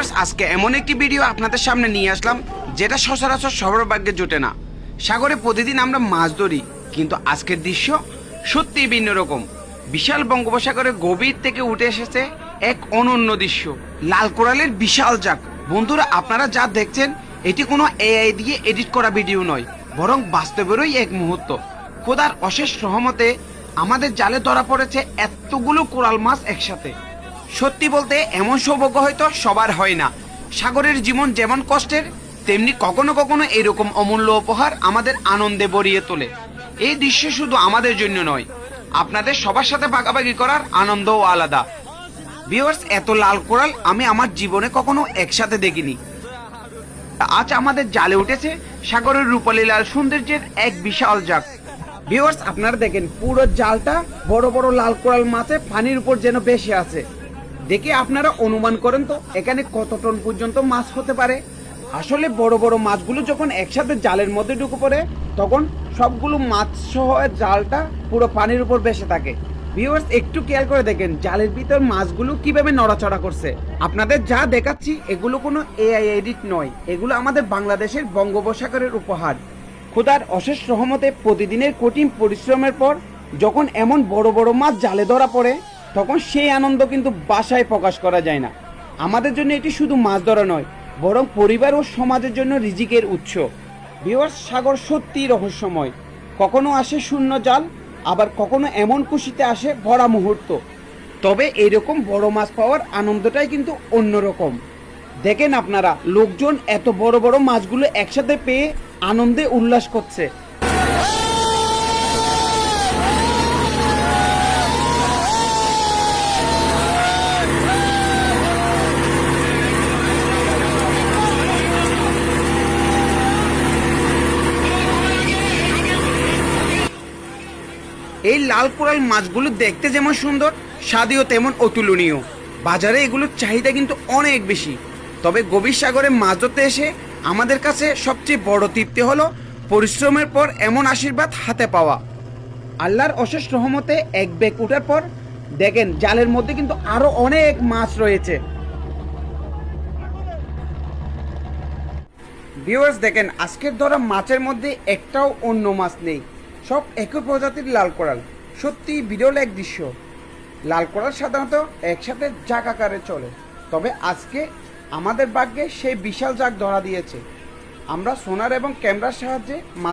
Viewers, আজকে এমন একটি ভিডিও আপনাদের সামনে নিয়ে আসলাম যেটা সচরাচর সবার ভাগ্যে জোটে না। সাগরে প্রতিদিন আমরা মাছ ধরি, কিন্তু আজকের দৃশ্য সত্যিই ভিন্ন রকম। বিশাল বঙ্গোপসাগরের গভীর থেকে উঠে এসেছে এক অনন্য দৃশ্য, লাল কোরালের বিশাল জাক। বন্ধুরা, আপনারা যা দেখছেন এটি কোনো এআই দিয়ে এডিট করা ভিডিও নয়, বরং বাস্তবেরই এক মুহূর্ত। খোদার অশেষ রহমতে আমাদের জালে ধরা পড়েছে এতগুলো কোরাল মাছ একসাথে। সত্যি বলতে এমন সৌভাগ্য হয়তো সবার হয় না। সাগরের জীবন যেমন কষ্টের, তেমনি কখনো কখনো এরকম অমূল্য উপহার আমাদের আনন্দে ভরিয়ে তোলে। এই দৃশ্য শুধু আমাদের জন্য নয়, আপনাদের সবার সাথে ভাগাভাগি করার আনন্দও আলাদা। ভিউয়ার্স, এত লাল কোরাল আমি আমার জীবনে কখনো একসাথে দেখিনি। আজ আমাদের জালে উঠেছে সাগরের রূপালী লাল সৌন্দর্যের এক বিশাল জাক। ভিউয়ার্স, আপনারা দেখেন পুরো জালটা বড় বড় লাল কোরাল মাছে পানির উপর যেন ভেসে আছে। দেখে আপনারা অনুমান করেন তো এখানে কত টন পর্যন্ত মাছ হতে পারে। আসলে বড় বড় মাছগুলো যখন একসাথে জালের মধ্যে ঢুকে পড়ে, তখন সবগুলো মাছ সহ জালটা পুরো পানির উপর ভেসে থাকে। ভিউয়ার্স, একটু খেয়াল করে দেখেন জালের ভিতর মাছগুলো কিভাবে নড়াচড়া করছে। আপনাদের যা দেখাচ্ছি এগুলো কোনো এআই এডিট নয়, এগুলো আমাদের বাংলাদেশের বঙ্গোপসাগরের উপহার। খোদার অশেষ রহমতে প্রতিদিনের কঠিন পরিশ্রমের পর যখন এমন বড় বড় মাছ জালে ধরা পড়ে, তখন সেই আনন্দ কিন্তু ভাষায় প্রকাশ করা যায় না। আমাদের জন্য এটি শুধু মাছ ধরা নয়, বরং পরিবার ও সমাজের জন্য রিজিকের উৎস। ভিউয়ার্স, সাগর সত্যিই রহস্যময়। কখনো আসে শূন্য জাল, আবার কখনো এমন খুশিতে আসে ভরা মুহূর্ত। তবে এরকম বড় মাছ পাওয়ার আনন্দটাই কিন্তু অন্যরকম। দেখেন আপনারা, লোকজন এত বড় বড় মাছগুলো একসাথে পেয়ে আনন্দে উল্লাস করছে। এই লাল কোরাল মাছগুলো দেখতে যেমন সুন্দর, স্বাদেও তেমন অতুলনীয়। বাজারে এগুলোর চাহিদা কিন্তু অনেক বেশি। তবে গভীর সাগরে মাছ ধরতে এসে আমাদের কাছে সবচেয়ে বড় তৃপ্তি হলো পরিশ্রমের পর এমন আশীর্বাদ হাতে পাওয়া। আল্লাহর অশেষ রহমতে এক ব্যাগ ওঠার পর দেখেন জালের মধ্যে কিন্তু আরো অনেক মাছ রয়েছে। ভিউয়ার্স, দেখেন আজকের ধরা মাছের মধ্যে একটাও অন্য মাছ নেই, সব একই প্রজাতির লাল কোরাল। সত্যি বিরল এক দৃশ্য। লাল কোরাল সাধারণত একসাথে জাক আকারে চলে, তবে আজকে আমাদের ভাগ্যে সেই বিশাল জাক ধরা দিয়েছে। আমরা সোনার এবং ক্যামেরার সাহায্যে